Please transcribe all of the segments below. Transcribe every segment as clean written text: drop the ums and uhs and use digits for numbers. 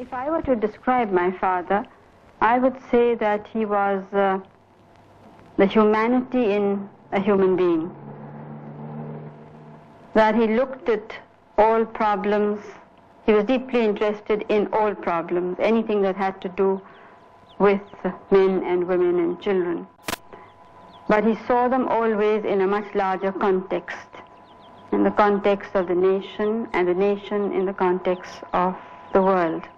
If I were to describe my father, I would say that he was the humanity in a human being. That he looked at all problems. He was deeply interested in all problems, anything that had to do with men and women and children. But he saw them always in a much larger context, in the context of the nation, and the nation in the context of the world.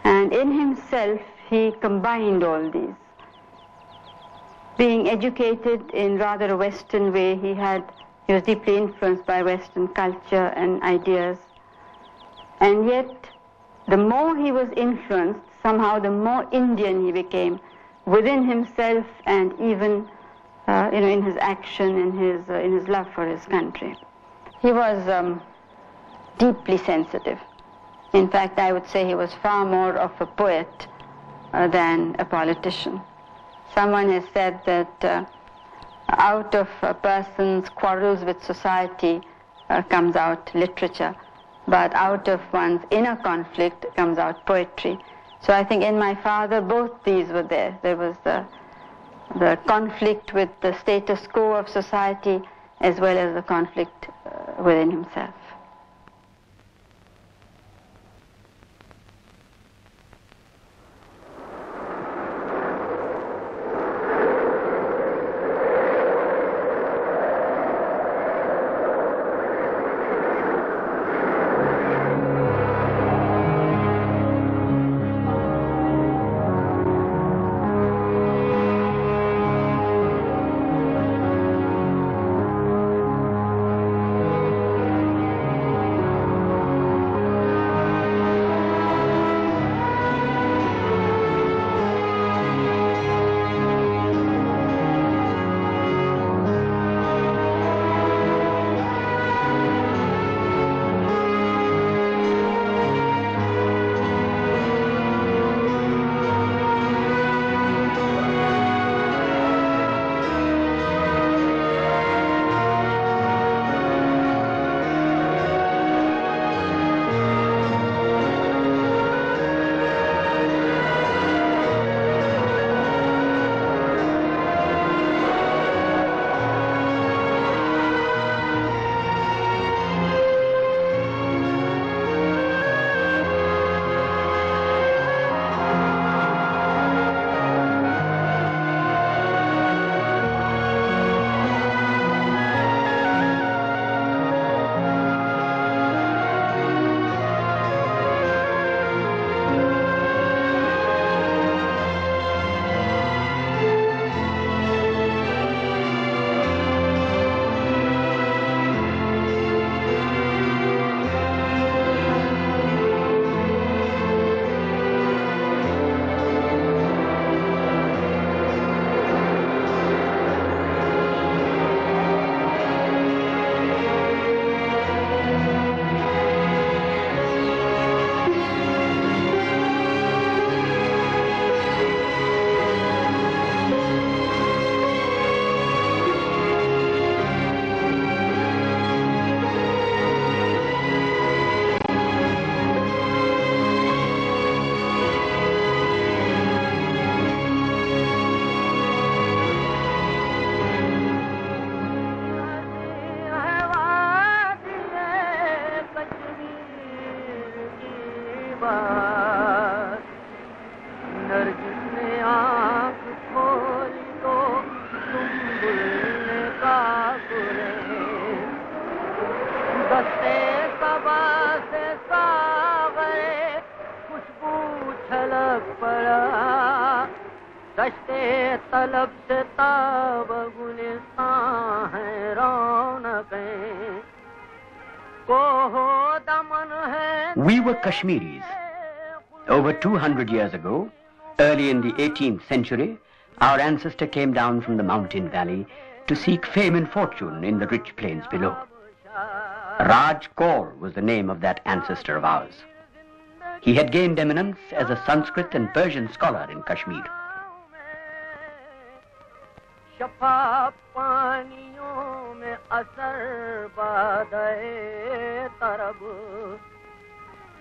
And in himself, he combined all these. Being educated in rather a Western way, he was deeply influenced by Western culture and ideas. And yet, the more he was influenced, somehow the more Indian he became within himself, and even in his action, in his love for his country. He was deeply sensitive. In fact, I would say he was far more of a poet than a politician. Someone has said that out of a person's quarrels with society comes out literature, but out of one's inner conflict comes out poetry. So I think in my father, both these were there. There was the conflict with the status quo of society, as well as the conflict within himself. We were Kashmiris. Over 200 years ago, early in the 18th century, our ancestor came down from the mountain valley to seek fame and fortune in the rich plains below. Raj Kaur was the name of that ancestor of ours. He had gained eminence as a Sanskrit and Persian scholar in Kashmir.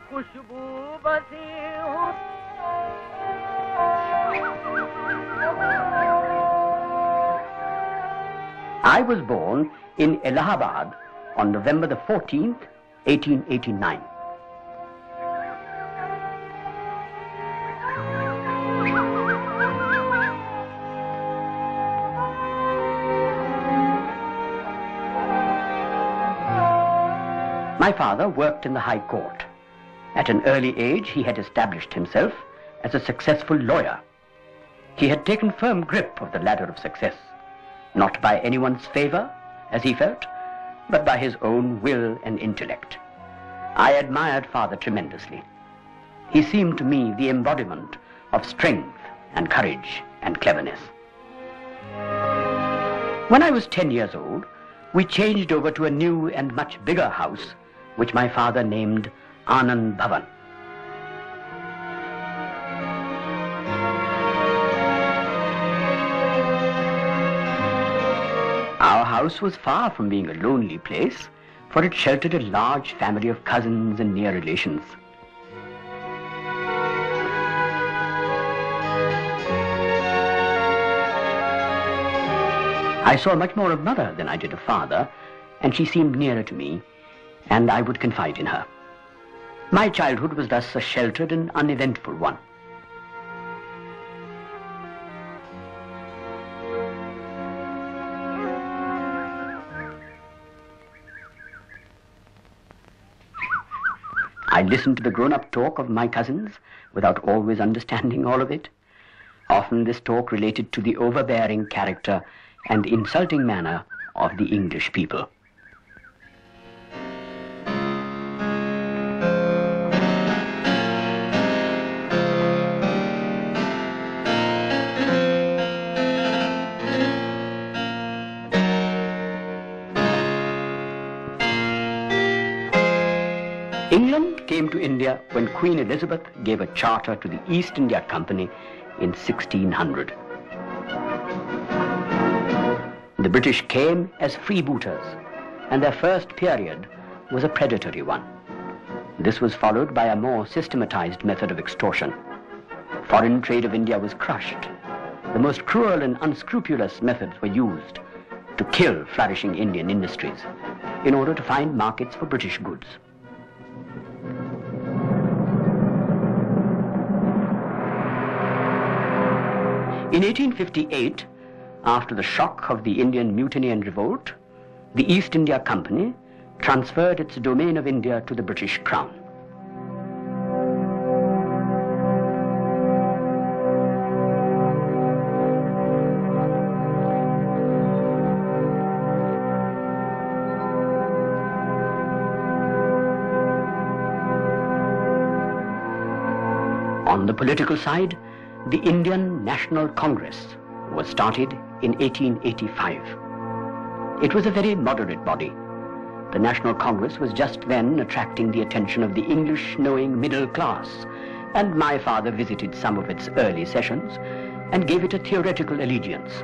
I was born in Allahabad on November the 14th, 1889. My father worked in the High Court. At an early age, he had established himself as a successful lawyer. He had taken firm grip of the ladder of success, not by anyone's favor, as he felt, but by his own will and intellect. I admired father tremendously. He seemed to me the embodiment of strength and courage and cleverness. When I was 10 years old, we changed over to a new and much bigger house, which my father named Anand Bhavan. Our house was far from being a lonely place, for it sheltered a large family of cousins and near relations. I saw much more of mother than I did of father, and she seemed nearer to me, and I would confide in her. My childhood was thus a sheltered and uneventful one. I listened to the grown-up talk of my cousins without always understanding all of it. Often this talk related to the overbearing character and insulting manner of the English people. England came to India when Queen Elizabeth gave a charter to the East India Company in 1600. The British came as freebooters, and their first period was a predatory one. This was followed by a more systematized method of extortion. Foreign trade of India was crushed. The most cruel and unscrupulous methods were used to kill flourishing Indian industries in order to find markets for British goods. In 1858, after the shock of the Indian Mutiny and Revolt, the East India Company transferred its domain of India to the British Crown. On the political side, the Indian National Congress was started in 1885. It was a very moderate body. The National Congress was just then attracting the attention of the English-knowing middle class, and my father visited some of its early sessions and gave it a theoretical allegiance.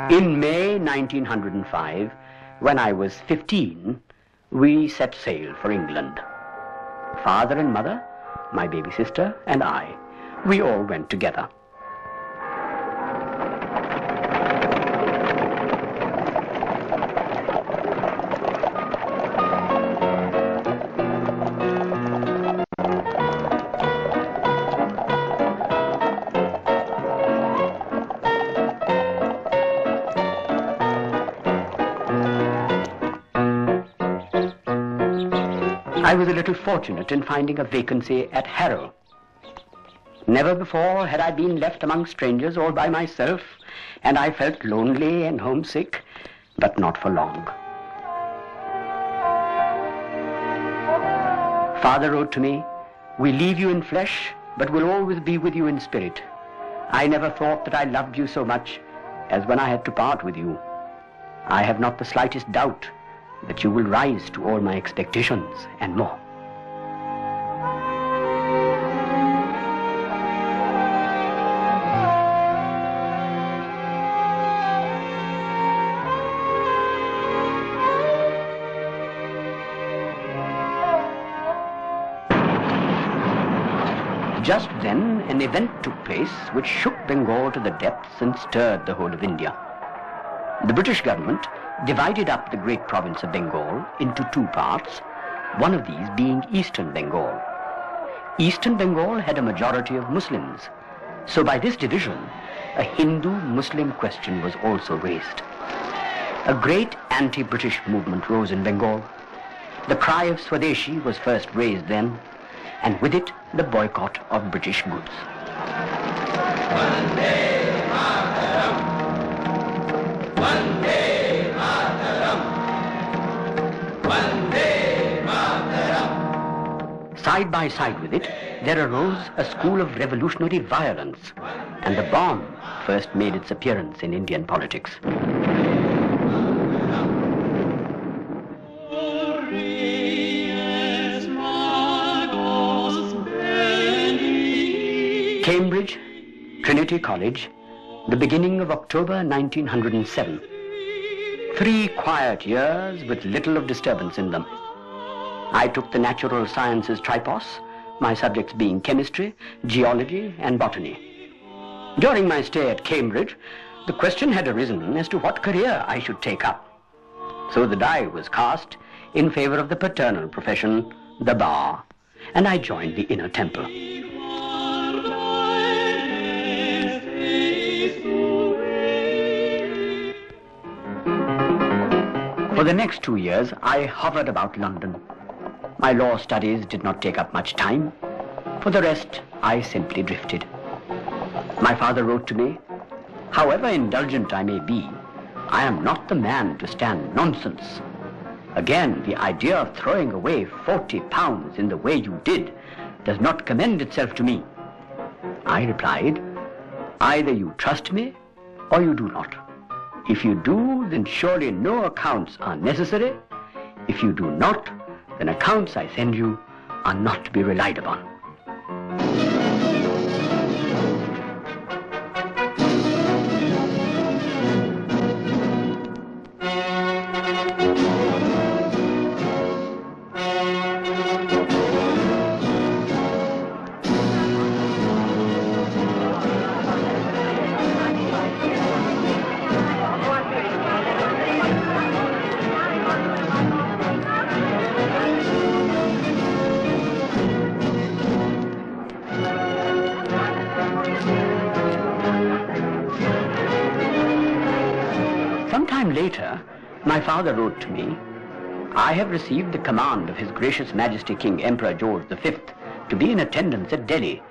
In May 1905, when I was 15, we set sail for England. Father and mother, my baby sister, and I, we all went together. I was a little fortunate in finding a vacancy at Harrow. Never before had I been left among strangers all by myself, and I felt lonely and homesick, but not for long. Father wrote to me, "We leave you in flesh, but will always be with you in spirit. I never thought that I loved you so much as when I had to part with you. I have not the slightest doubt that you will rise to all my expectations and more." Just then, an event took place which shook Bengal to the depths and stirred the whole of India. The British government divided up the great province of Bengal into two parts, one of these being Eastern Bengal. Eastern Bengal had a majority of Muslims, so by this division, a Hindu-Muslim question was also raised. A great anti-British movement rose in Bengal. The cry of Swadeshi was first raised then, and with it, the boycott of British goods. Side by side with it, there arose a school of revolutionary violence, and the bomb first made its appearance in Indian politics. Cambridge, Trinity College, the beginning of October 1907. 3 quiet years with little of disturbance in them. I took the natural sciences tripos, my subjects being chemistry, geology, and botany. During my stay at Cambridge, the question had arisen as to what career I should take up. So the die was cast in favor of the paternal profession, the bar, and I joined the Inner Temple. For the next 2 years, I hovered about London. My law studies did not take up much time. For the rest, I simply drifted. My father wrote to me, "However indulgent I may be, I am not the man to stand nonsense. Again, the idea of throwing away 40 pounds in the way you did does not commend itself to me." I replied, "Either you trust me or you do not. If you do, then surely no accounts are necessary. If you do not, then accounts I send you are not to be relied upon." Sometime later, my father wrote to me, "I have received the command of His Gracious Majesty King Emperor George V to be in attendance at Delhi.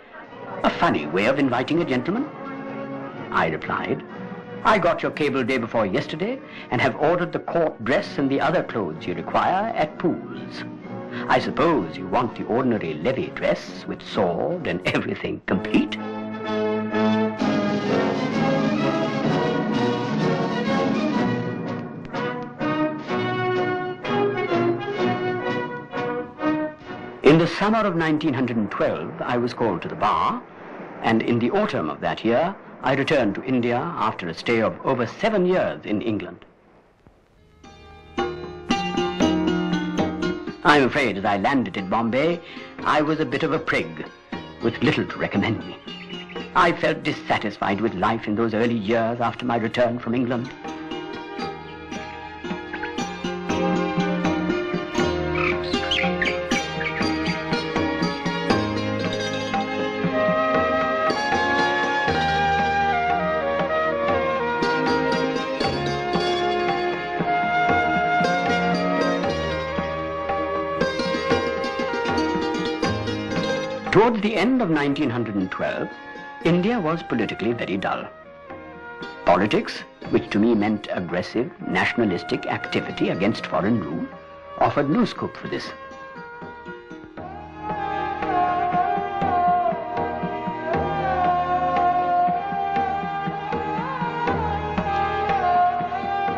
A funny way of inviting a gentleman." I replied, "I got your cable day before yesterday and have ordered the court dress and the other clothes you require at Poole's. I suppose you want the ordinary levee dress with sword and everything complete?" In the summer of 1912, I was called to the bar, and in the autumn of that year, I returned to India after a stay of over 7 years in England. I'm afraid as I landed at Bombay, I was a bit of a prig, with little to recommend me. I felt dissatisfied with life in those early years after my return from England. Towards the end of 1912, India was politically very dull. Politics, which to me meant aggressive, nationalistic activity against foreign rule, offered no scope for this.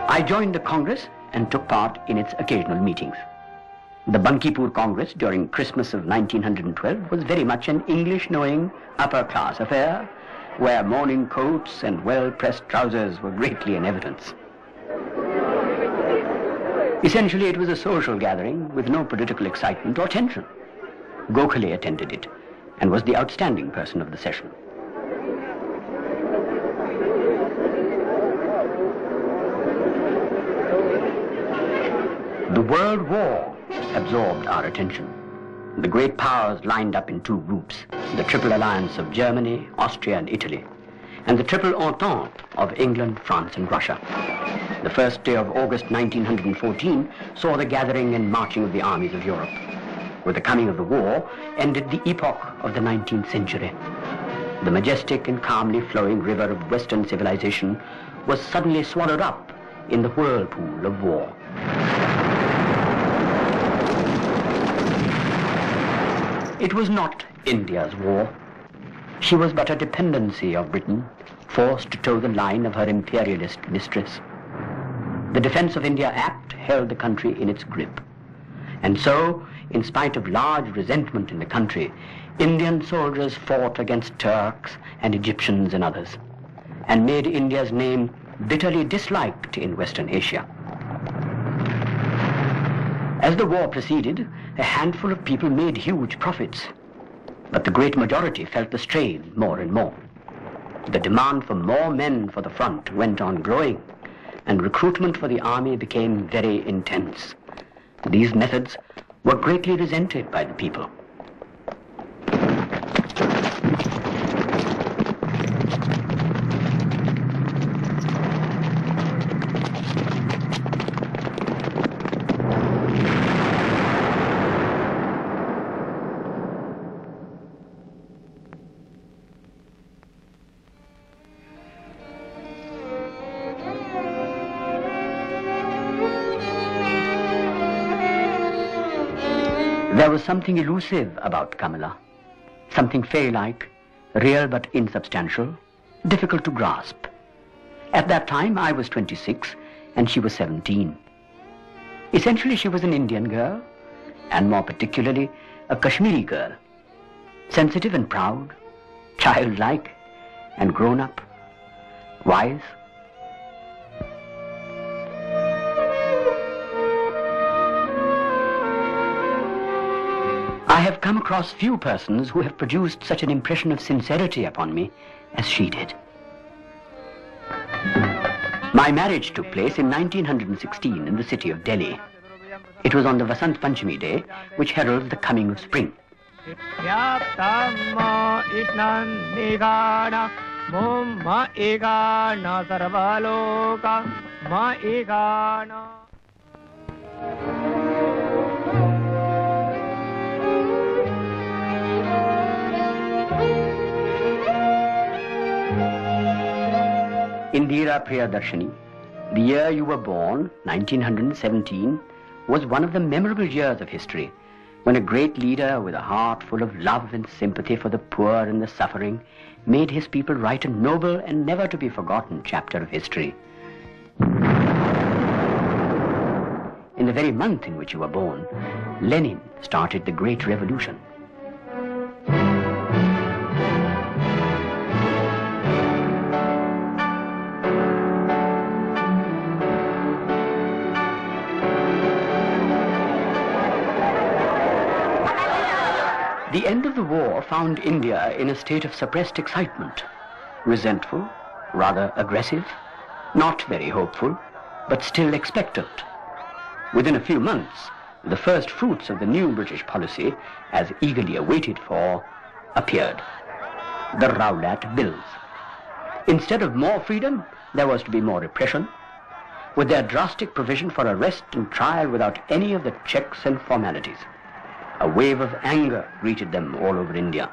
I joined the Congress and took part in its occasional meetings. The Bankipur Congress during Christmas of 1912 was very much an English-knowing upper-class affair, where morning coats and well-pressed trousers were greatly in evidence. Essentially, it was a social gathering with no political excitement or tension. Gokhale attended it. and was the outstanding person of the session. The World War absorbed our attention. The great powers lined up in two groups, the Triple Alliance of Germany, Austria and Italy, and the Triple Entente of England, France and Russia. The first day of August 1914 saw the gathering and marching of the armies of Europe. With the coming of the war ended the epoch of the 19th century. The majestic and calmly flowing river of Western civilization was suddenly swallowed up in the whirlpool of war. It was not India's war. She was but a dependency of Britain, forced to toe the line of her imperialist mistress. The Defence of India Act held the country in its grip. And so, in spite of large resentment in the country, Indian soldiers fought against Turks and Egyptians and others, and made India's name bitterly disliked in Western Asia. As the war proceeded, a handful of people made huge profits, but the great majority felt the strain more and more. The demand for more men for the front went on growing, and recruitment for the army became very intense. These methods were greatly resented by the people. There was something elusive about Kamala, something fairy-like, real but insubstantial, difficult to grasp. At that time, I was 26 and she was 17. Essentially, she was an Indian girl, and more particularly, a Kashmiri girl, sensitive and proud, childlike and grown-up, wise. I have come across few persons who have produced such an impression of sincerity upon me as she did. My marriage took place in 1916 in the city of Delhi. It was on the Vasant Panchami day, which heralds the coming of spring. Indira Priyadarshini, the year you were born, 1917, was one of the memorable years of history, when a great leader with a heart full of love and sympathy for the poor and the suffering made his people write a noble and never to be forgotten chapter of history. In the very month in which you were born, Lenin started the Great Revolution. The end of the war found India in a state of suppressed excitement, resentful, rather aggressive, not very hopeful, but still expectant. Within a few months, the first fruits of the new British policy, as eagerly awaited for, appeared. The Rowlatt Bills. Instead of more freedom, there was to be more repression, with their drastic provision for arrest and trial without any of the checks and formalities. A wave of anger greeted them all over India.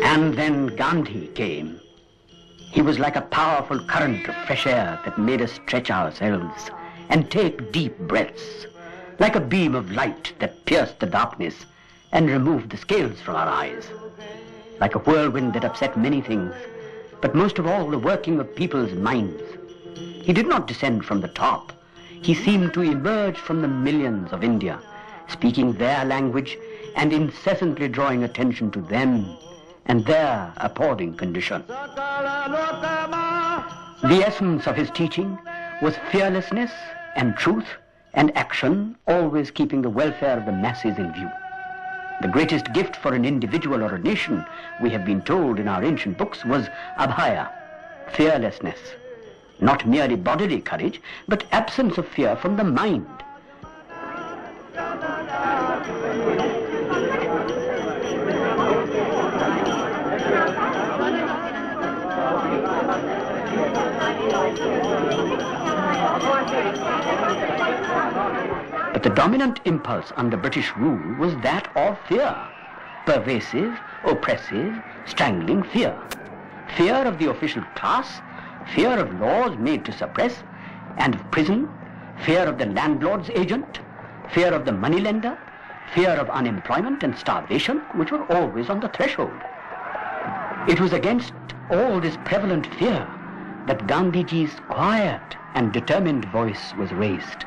And then Gandhi came. He was like a powerful current of fresh air that made us stretch ourselves and take deep breaths, like a beam of light that pierced the darkness and removed the scales from our eyes, like a whirlwind that upset many things, but most of all the working of people's minds. He did not descend from the top. He seemed to emerge from the millions of India, speaking their language and incessantly drawing attention to them and their appalling condition. The essence of his teaching was fearlessness and truth and action, always keeping the welfare of the masses in view. The greatest gift for an individual or a nation, we have been told in our ancient books, was abhaya, fearlessness. Not merely bodily courage, but absence of fear from the mind. But the dominant impulse under British rule was that of fear. Pervasive, oppressive, strangling fear. Fear of the official class, fear of laws made to suppress, and of prison, fear of the landlord's agent, fear of the moneylender, fear of unemployment and starvation, which were always on the threshold. It was against all this prevalent fear that Gandhiji's quiet and determined voice was raised.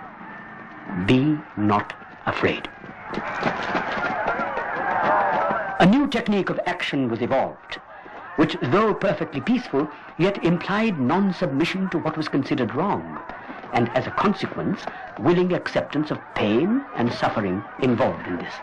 Be not afraid. A new technique of action was evolved, which, though perfectly peaceful, yet implied non-submission to what was considered wrong, and as a consequence, willing acceptance of pain and suffering involved in this.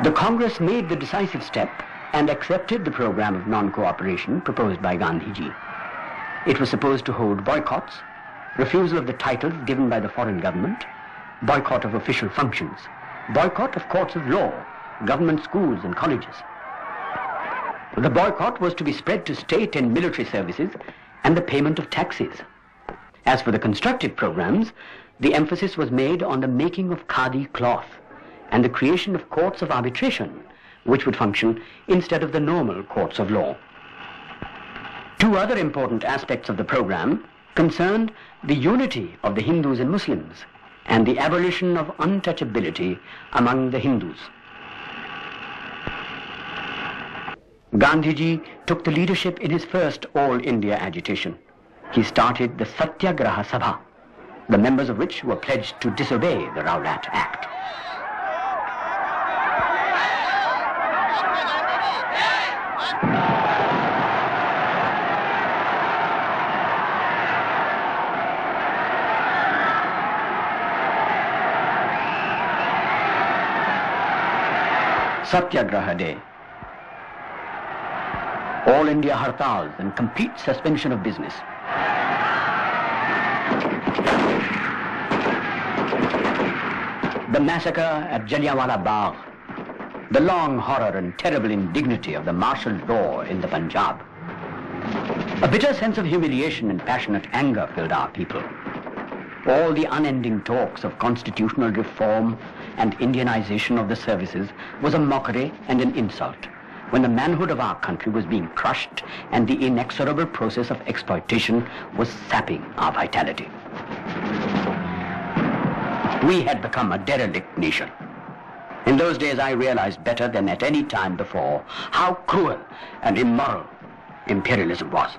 The Congress made the decisive step and accepted the program of non-cooperation proposed by Gandhiji. It was supposed to hold boycotts, refusal of the titles given by the foreign government, boycott of official functions, boycott of courts of law, government schools and colleges. The boycott was to be spread to state and military services and the payment of taxes. As for the constructive programs, the emphasis was made on the making of khadi cloth and the creation of courts of arbitration, which would function instead of the normal courts of law. Two other important aspects of the program concerned the unity of the Hindus and Muslims and the abolition of untouchability among the Hindus. Gandhiji took the leadership in his first all-India agitation. He started the Satyagraha Sabha, the members of which were pledged to disobey the Rowlatt Act. Satyagraha Day. All India hartals and complete suspension of business. The massacre at Jallianwala Bagh. The long horror and terrible indignity of the martial law in the Punjab. A bitter sense of humiliation and passionate anger filled our people. All the unending talks of constitutional reform and Indianization of the services was a mockery and an insult, when the manhood of our country was being crushed and the inexorable process of exploitation was sapping our vitality. We had become a derelict nation. In those days I realized better than at any time before how cruel and immoral imperialism was.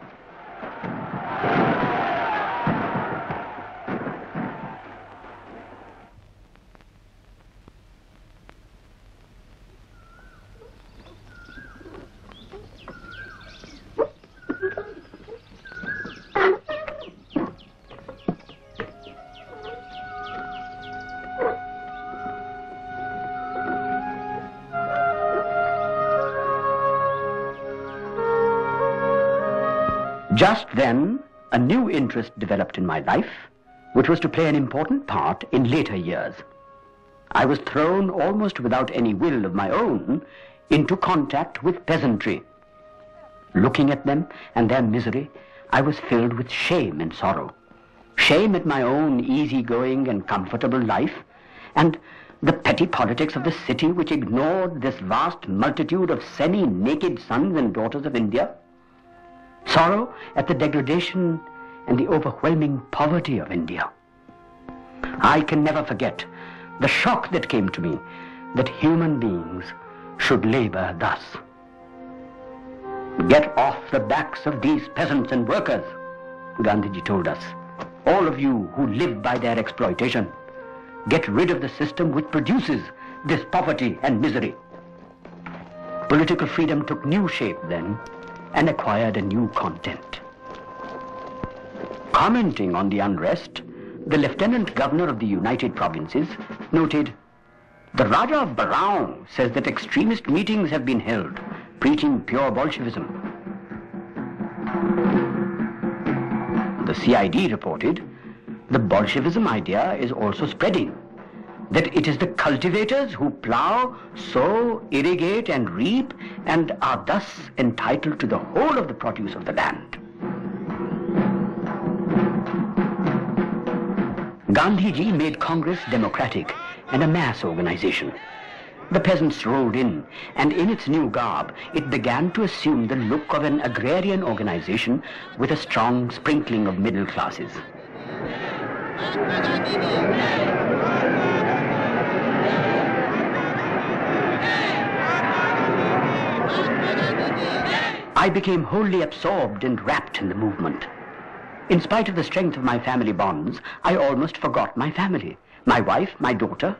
Just then, a new interest developed in my life, which was to play an important part in later years. I was thrown, almost without any will of my own, into contact with peasantry. Looking at them and their misery, I was filled with shame and sorrow. shame at my own easygoing and comfortable life, and the petty politics of the city which ignored this vast multitude of semi-naked sons and daughters of India. Sorrow at the degradation and the overwhelming poverty of India. I can never forget the shock that came to me that human beings should labor thus. Get off the backs of these peasants and workers, Gandhiji told us. All of you who live by their exploitation, get rid of the system which produces this poverty and misery. Political freedom took new shape then and acquired a new content. Commenting on the unrest, the Lieutenant Governor of the United Provinces noted, "The Raja of Barao says that extremist meetings have been held, preaching pure Bolshevism." The CID reported, "The Bolshevism idea is also spreading, that it is the cultivators who plow, sow, irrigate and reap and are thus entitled to the whole of the produce of the land." Gandhiji made Congress democratic and a mass organization. The peasants rolled in, and in its new garb, it began to assume the look of an agrarian organization with a strong sprinkling of middle classes. I became wholly absorbed and wrapped in the movement. In spite of the strength of my family bonds, I almost forgot my family, my wife, my daughter.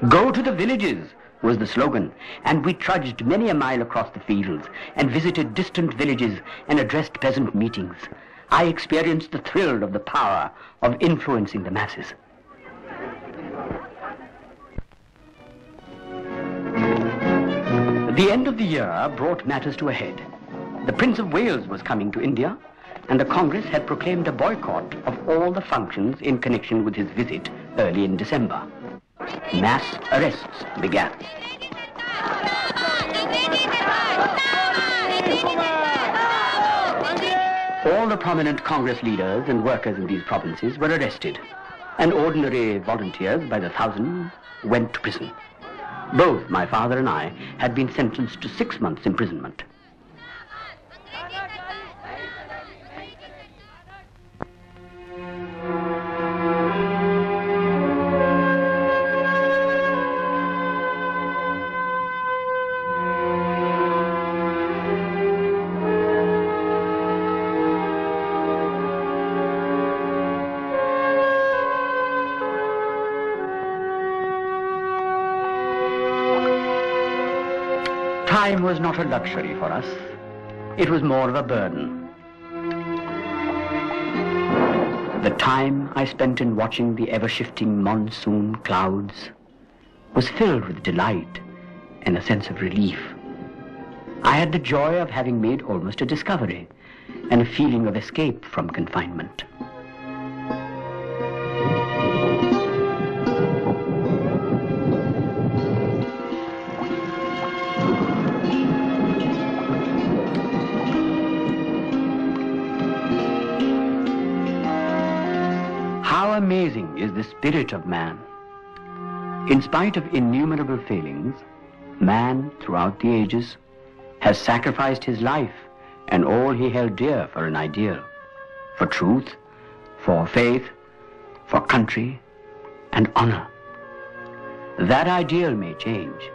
"Go to the villages," was the slogan, and we trudged many a mile across the fields and visited distant villages and addressed peasant meetings. I experienced the thrill of the power of influencing the masses. The end of the year brought matters to a head. The Prince of Wales was coming to India, and the Congress had proclaimed a boycott of all the functions in connection with his visit early in December. Mass arrests began. All the prominent Congress leaders and workers in these provinces were arrested, and ordinary volunteers by the thousand went to prison. Both my father and I had been sentenced to 6 months' imprisonment. Time was not a luxury for us. It was more of a burden. The time I spent in watching the ever-shifting monsoon clouds was filled with delight and a sense of relief. I had the joy of having made almost a discovery and a feeling of escape from confinement. How amazing is the spirit of man. In spite of innumerable failings, man throughout the ages has sacrificed his life and all he held dear for an ideal, for truth, for faith, for country and honor. That ideal may change,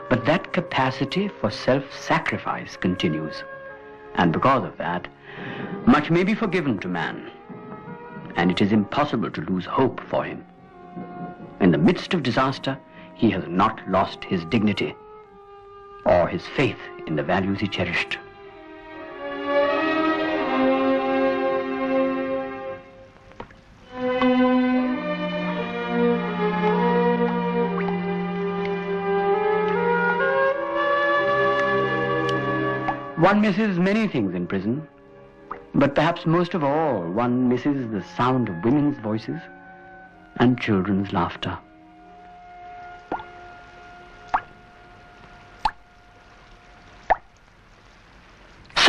but that capacity for self-sacrifice continues. And because of that, much may be forgiven to man, and it is impossible to lose hope for him. In the midst of disaster, he has not lost his dignity or his faith in the values he cherished. One misses many things in prison, but perhaps most of all, one misses the sound of women's voices and children's laughter.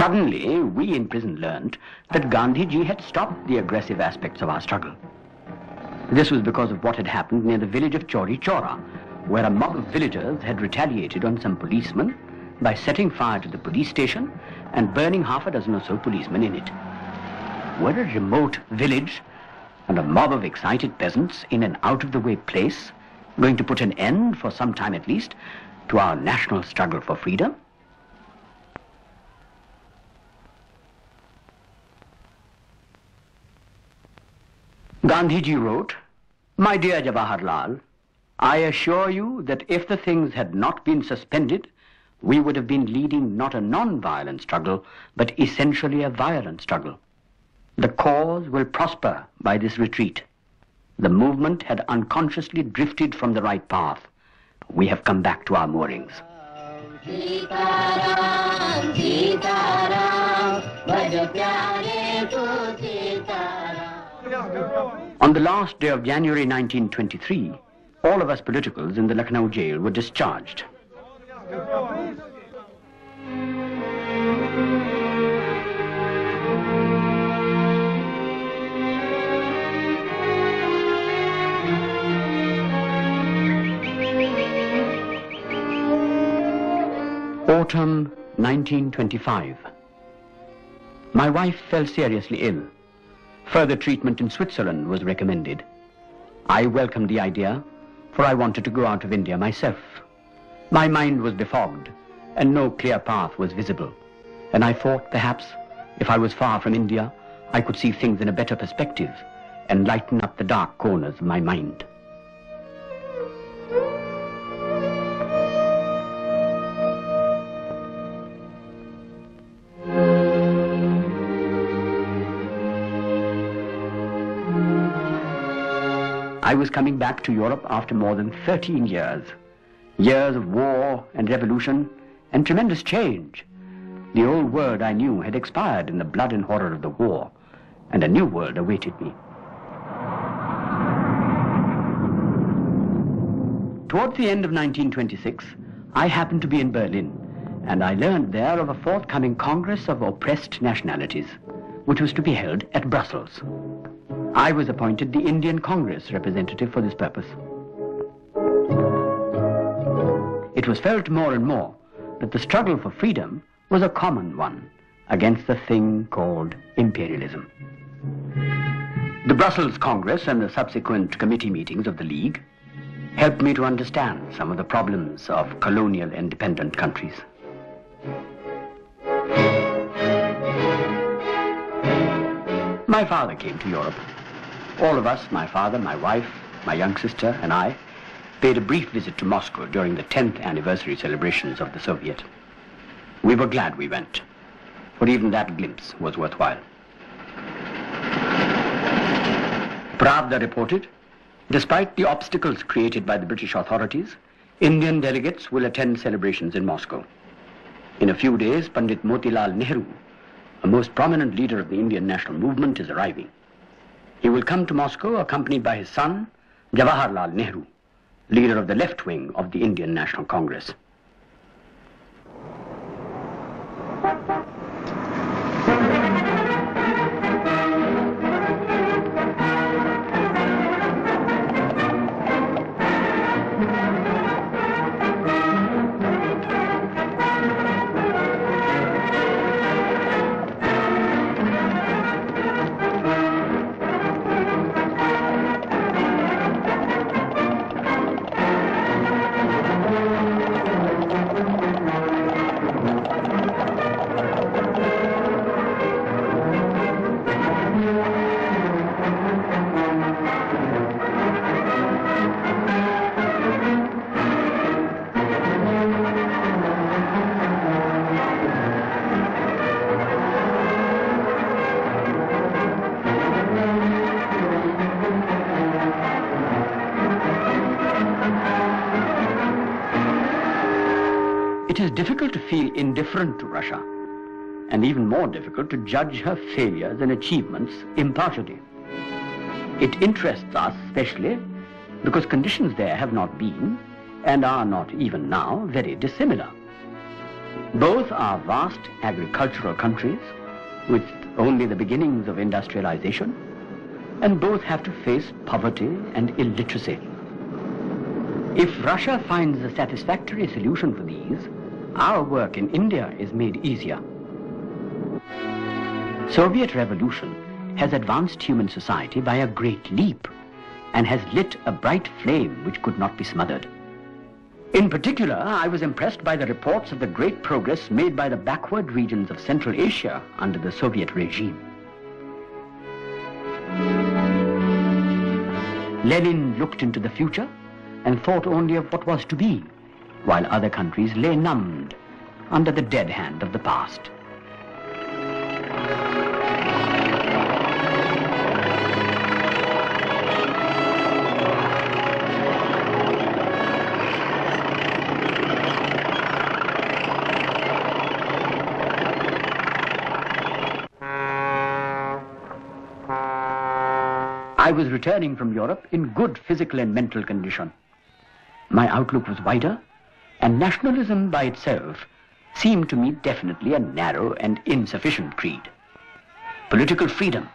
Suddenly, we in prison learned that Gandhiji had stopped the aggressive aspects of our struggle. This was because of what had happened near the village of Chori Chora, where a mob of villagers had retaliated on some policemen by setting fire to the police station and burning half a dozen or so policemen in it. Were a remote village and a mob of excited peasants in an out-of-the-way place going to put an end, for some time at least, to our national struggle for freedom? Gandhiji wrote, "My dear Jawaharlal, I assure you that if the things had not been suspended, we would have been leading not a non-violent struggle, but essentially a violent struggle. The cause will prosper by this retreat. The movement had unconsciously drifted from the right path. We have come back to our moorings." On the last day of January 1923, all of us politicals in the Lucknow jail were discharged. Autumn 1925. My wife fell seriously ill. Further treatment in Switzerland was recommended. I welcomed the idea, for I wanted to go out of India myself. My mind was befogged, and no clear path was visible. And I thought, perhaps, if I was far from India, I could see things in a better perspective and lighten up the dark corners of my mind. I was coming back to Europe after more than 13 years. Years of war and revolution and tremendous change. The old world I knew had expired in the blood and horror of the war, and a new world awaited me. Towards the end of 1926, I happened to be in Berlin, and I learned there of a forthcoming Congress of oppressed nationalities, which was to be held at Brussels. I was appointed the Indian Congress representative for this purpose. It was felt more and more that the struggle for freedom was a common one against the thing called imperialism. The Brussels Congress and the subsequent committee meetings of the League helped me to understand some of the problems of colonial and dependent countries. My father came to Europe. All of us, my father, my wife, my young sister, and I, paid a brief visit to Moscow during the 10th anniversary celebrations of the Soviet. We were glad we went, for even that glimpse was worthwhile. Pravda reported, despite the obstacles created by the British authorities, Indian delegates will attend celebrations in Moscow. In a few days, Pandit Motilal Nehru, a most prominent leader of the Indian national movement, is arriving. He will come to Moscow accompanied by his son, Jawaharlal Nehru, leader of the left wing of the Indian National Congress. It is difficult to feel indifferent to Russia, and even more difficult to judge her failures and achievements impartially. It interests us especially because conditions there have not been, and are not even now, very dissimilar. Both are vast agricultural countries with only the beginnings of industrialization, and both have to face poverty and illiteracy. If Russia finds a satisfactory solution for these, our work in India is made easier. Soviet revolution has advanced human society by a great leap and has lit a bright flame which could not be smothered. In particular, I was impressed by the reports of the great progress made by the backward regions of Central Asia under the Soviet regime. Lenin looked into the future and thought only of what was to be, while other countries lay numbed under the dead hand of the past. I was returning from Europe in good physical and mental condition. My outlook was wider, and nationalism by itself seemed to me definitely a narrow and insufficient creed. Political freedom,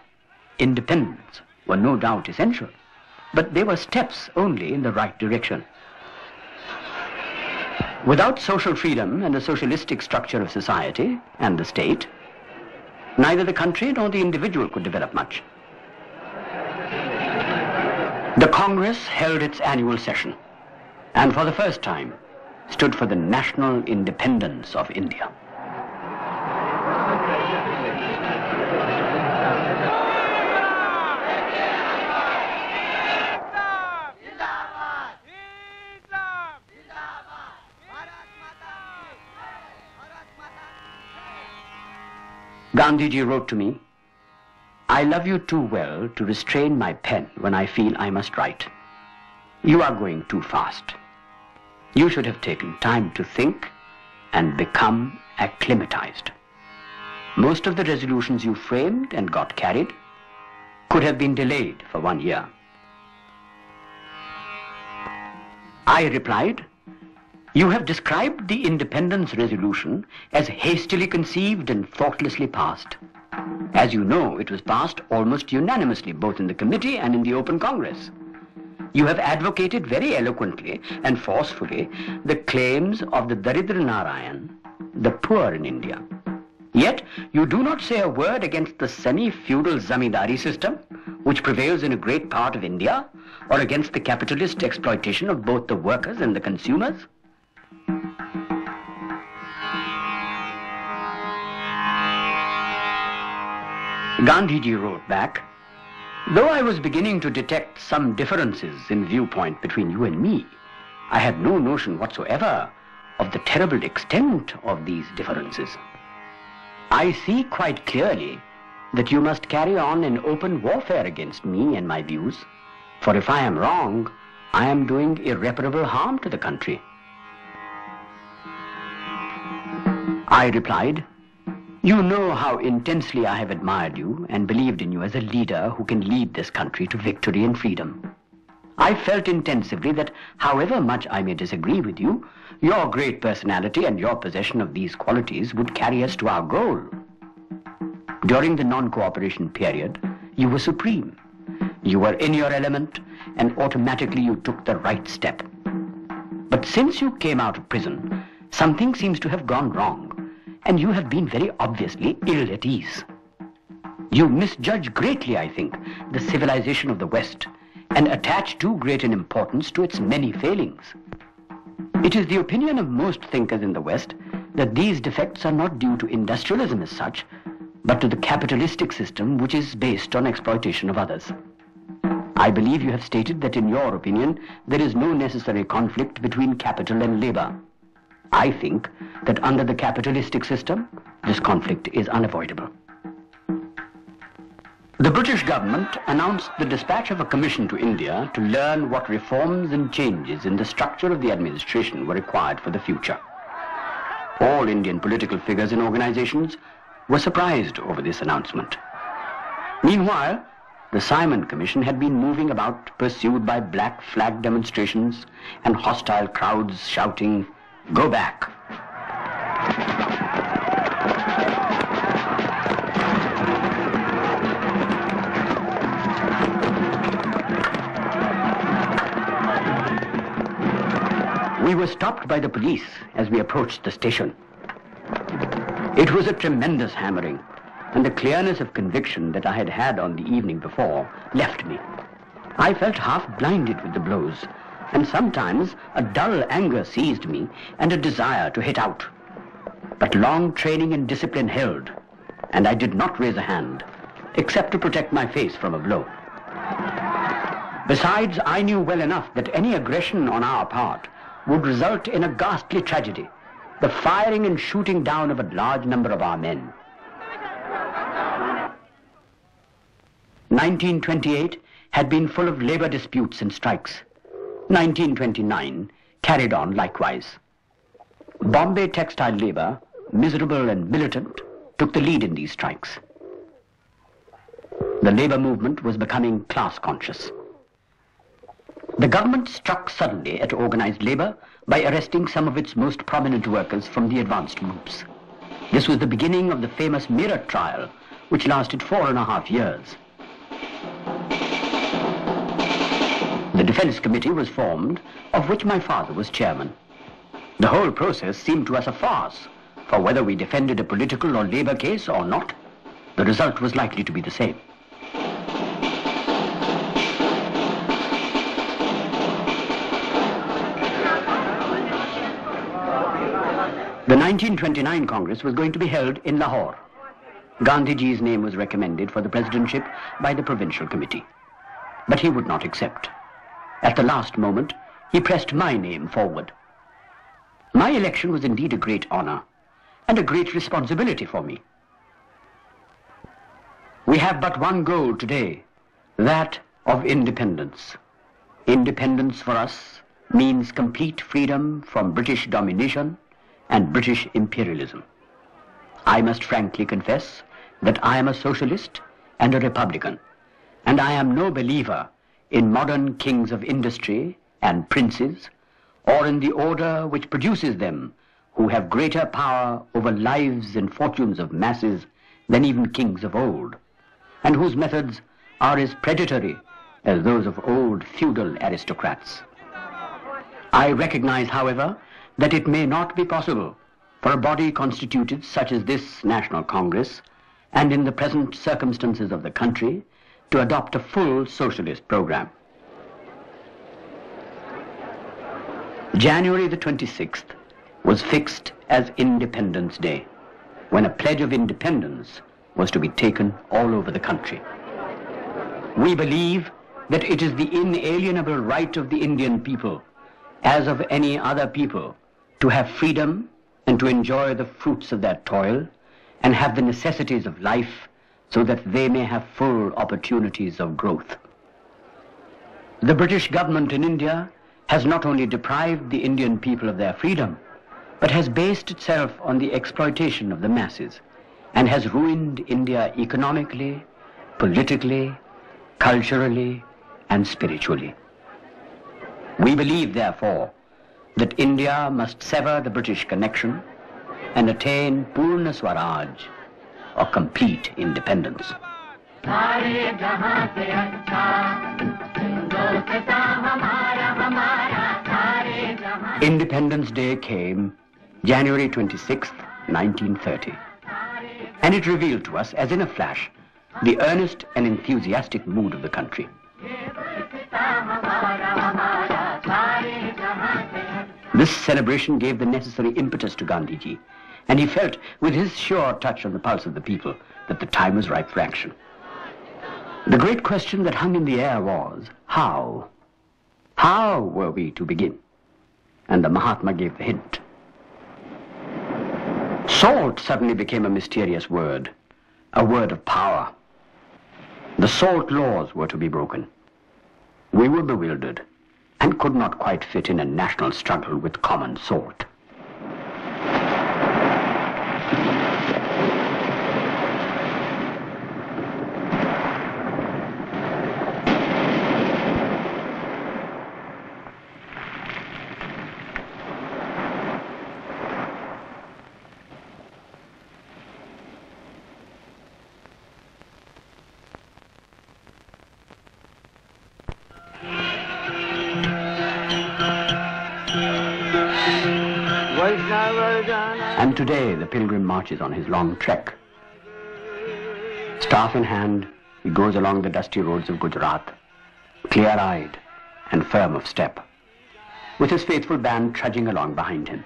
independence were no doubt essential, but they were steps only in the right direction. Without social freedom and a socialistic structure of society and the state, neither the country nor the individual could develop much. The Congress held its annual session, and for the first time stood for the national independence of India. Gandhiji wrote to me, "I love you too well to restrain my pen when I feel I must write. You are going too fast. You should have taken time to think and become acclimatized. Most of the resolutions you framed and got carried could have been delayed for 1 year." I replied, "You have described the independence resolution as hastily conceived and thoughtlessly passed. As you know, it was passed almost unanimously, both in the committee and in the open Congress. You have advocated very eloquently and forcefully the claims of the Daridra Narayan, the poor in India. Yet you do not say a word against the semi-feudal zamindari system, which prevails in a great part of India, or against the capitalist exploitation of both the workers and the consumers." Gandhiji wrote back, "Though I was beginning to detect some differences in viewpoint between you and me, I had no notion whatsoever of the terrible extent of these differences. I see quite clearly that you must carry on an open warfare against me and my views, for if I am wrong, I am doing irreparable harm to the country." I replied, "You know how intensely I have admired you and believed in you as a leader who can lead this country to victory and freedom. I felt intensively that however much I may disagree with you, your great personality and your possession of these qualities would carry us to our goal. During the non-cooperation period, you were supreme. You were in your element, and automatically you took the right step. But since you came out of prison, something seems to have gone wrong, and you have been very obviously ill at ease. You misjudge greatly, I think, the civilization of the West, and attach too great an importance to its many failings. It is the opinion of most thinkers in the West that these defects are not due to industrialism as such, but to the capitalistic system which is based on exploitation of others. I believe you have stated that in your opinion there is no necessary conflict between capital and labor. I think that under the capitalistic system, this conflict is unavoidable." The British government announced the dispatch of a commission to India to learn what reforms and changes in the structure of the administration were required for the future. All Indian political figures and organizations were surprised over this announcement. Meanwhile, the Simon Commission had been moving about, pursued by black flag demonstrations and hostile crowds shouting, "Go back!" were stopped by the police as we approached the station. It was a tremendous hammering, and the clearness of conviction that I had had on the evening before left me. I felt half blinded with the blows, and sometimes a dull anger seized me and a desire to hit out. But long training and discipline held, and I did not raise a hand, except to protect my face from a blow. Besides, I knew well enough that any aggression on our part would result in a ghastly tragedy, the firing and shooting down of a large number of our men. 1928 had been full of labor disputes and strikes. 1929 carried on likewise. Bombay textile labor, miserable and militant, took the lead in these strikes. The labor movement was becoming class conscious. The government struck suddenly at organized labor by arresting some of its most prominent workers from the advanced groups. This was the beginning of the famous Mirror trial, which lasted 4.5 years. The Defense Committee was formed, of which my father was chairman. The whole process seemed to us a farce, for whether we defended a political or labor case or not, the result was likely to be the same. The 1929 Congress was going to be held in Lahore. Gandhiji's name was recommended for the presidentship by the Provincial Committee, but he would not accept. At the last moment, he pressed my name forward. My election was indeed a great honor and a great responsibility for me. We have but one goal today, that of independence. Independence for us means complete freedom from British domination and British imperialism. I must frankly confess that I am a socialist and a republican, and I am no believer in modern kings of industry and princes, or in the order which produces them, who have greater power over lives and fortunes of masses than even kings of old, and whose methods are as predatory as those of old feudal aristocrats. I recognize, however, that it may not be possible for a body constituted such as this National Congress, and in the present circumstances of the country, to adopt a full socialist program. January the 26th was fixed as Independence Day, when a pledge of independence was to be taken all over the country. We believe that it is the inalienable right of the Indian people, as of any other people, to have freedom and to enjoy the fruits of their toil and have the necessities of life so that they may have full opportunities of growth. The British government in India has not only deprived the Indian people of their freedom, but has based itself on the exploitation of the masses and has ruined India economically, politically, culturally, and spiritually. We believe, therefore, that India must sever the British connection and attain Purna Swaraj, or complete independence. Independence Day came January 26, 1930, and it revealed to us, as in a flash, the earnest and enthusiastic mood of the country. This celebration gave the necessary impetus to Gandhiji, and he felt, with his sure touch on the pulse of the people, that the time was ripe for action. The great question that hung in the air was, how? How were we to begin? And the Mahatma gave the hint. Salt suddenly became a mysterious word, a word of power. The salt laws were to be broken. We were bewildered and could not quite fit in a national struggle with common salt. And today the pilgrim marches on his long trek. Staff in hand, he goes along the dusty roads of Gujarat, clear-eyed and firm of step, with his faithful band trudging along behind him.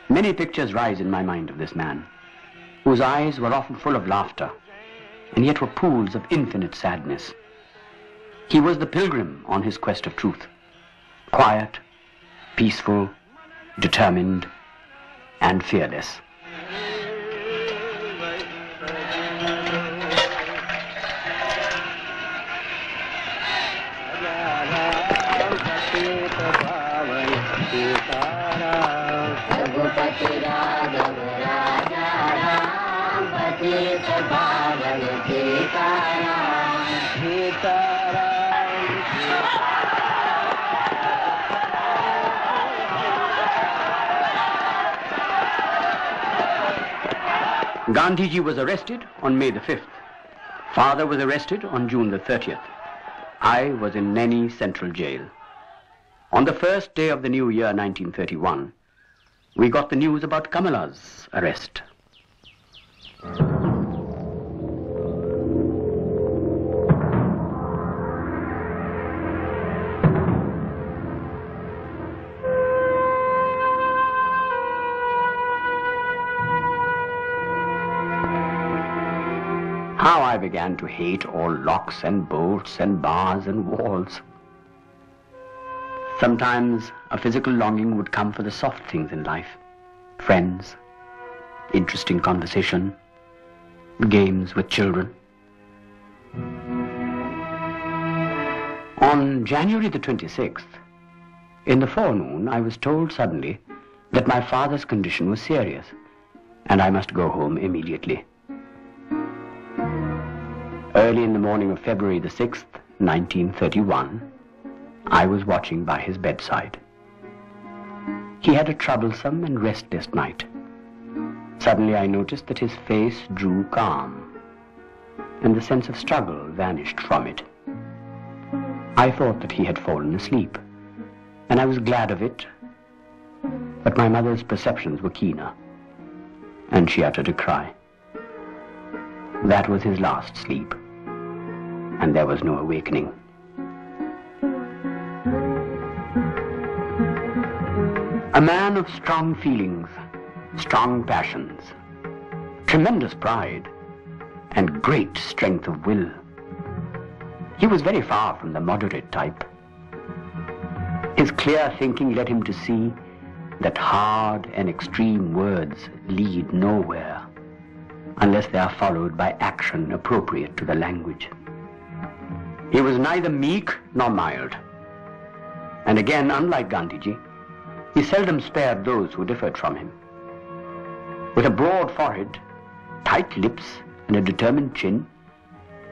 Many pictures rise in my mind of this man, whose eyes were often full of laughter, and yet were pools of infinite sadness. He was the pilgrim on his quest of truth, quiet, peaceful, determined, and fearless. Gandhiji was arrested on May the 5th. Father was arrested on June the 30th. I was in Naini Central Jail. On the first day of the new year, 1931, we got the news about Kamala's arrest. How I began to hate all locks and bolts and bars and walls. Sometimes a physical longing would come for the soft things in life. Friends, interesting conversation, games with children. On January the 26th, in the forenoon, I was told suddenly that my father's condition was serious and I must go home immediately. Early in the morning of February the 6th, 1931, I was watching by his bedside. He had a troublesome and restless night. Suddenly I noticed that his face drew calm, and the sense of struggle vanished from it. I thought that he had fallen asleep, and I was glad of it, but my mother's perceptions were keener, and she uttered a cry. That was his last sleep, and there was no awakening. A man of strong feelings, strong passions, tremendous pride, and great strength of will. He was very far from the moderate type. His clear thinking led him to see that hard and extreme words lead nowhere unless they are followed by action appropriate to the language. He was neither meek nor mild. And again, unlike Gandhiji, he seldom spared those who differed from him. With a broad forehead, tight lips, and a determined chin,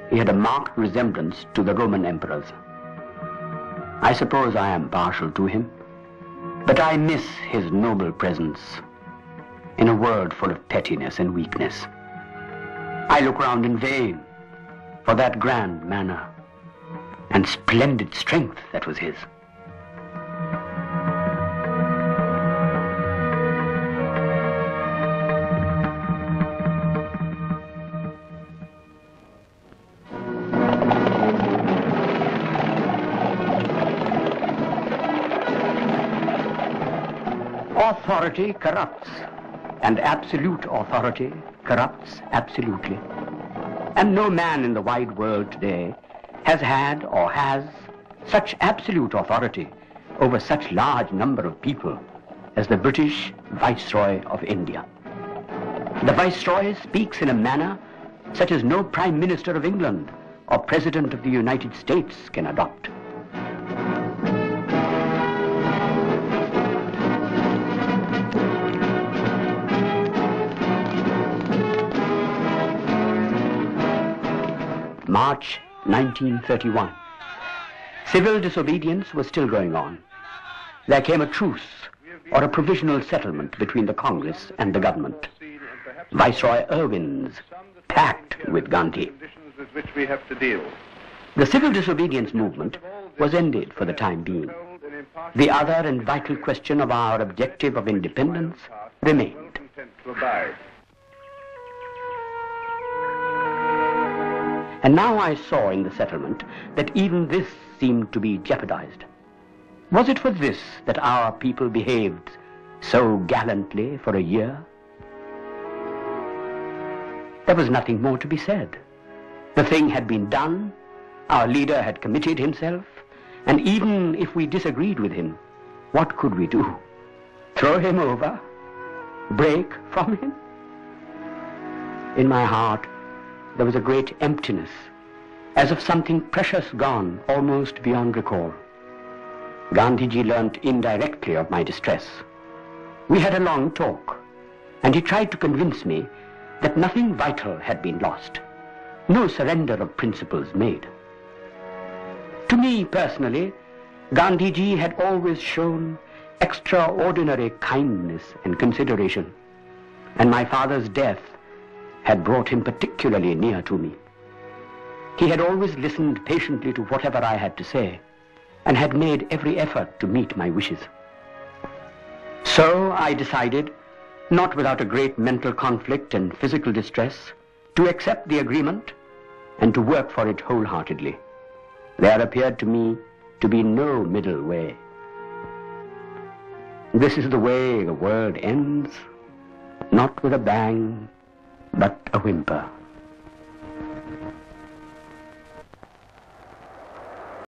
he had a marked resemblance to the Roman emperors. I suppose I am partial to him, but I miss his noble presence in a world full of pettiness and weakness. I look round in vain for that grand manner and splendid strength that was his. Authority corrupts, and absolute authority corrupts absolutely. And no man in the wide world today has had or has such absolute authority over such large number of people as the British Viceroy of India. The Viceroy speaks in a manner such as no Prime Minister of England or President of the United States can adopt. March 1931. Civil disobedience was still going on. There came a truce or a provisional settlement between the Congress and the government. Viceroy Irwin's pact with Gandhi. The civil disobedience movement was ended for the time being. The other and vital question of our objective of independence remained. meant to abide. And now I saw in the settlement that even this seemed to be jeopardized. Was it for this that our people behaved so gallantly for a year? There was nothing more to be said. The thing had been done, our leader had committed himself, and even if we disagreed with him, what could we do? Throw him over? Break from him? In my heart, there was a great emptiness, as of something precious gone, almost beyond recall. Gandhiji learnt indirectly of my distress. We had a long talk, and he tried to convince me that nothing vital had been lost, no surrender of principles made. To me personally, Gandhiji had always shown extraordinary kindness and consideration, and my father's death had brought him particularly near to me. He had always listened patiently to whatever I had to say, and had made every effort to meet my wishes. So I decided, not without a great mental conflict and physical distress, to accept the agreement and to work for it wholeheartedly. There appeared to me to be no middle way. This is the way the world ends, not with a bang, but a whimper.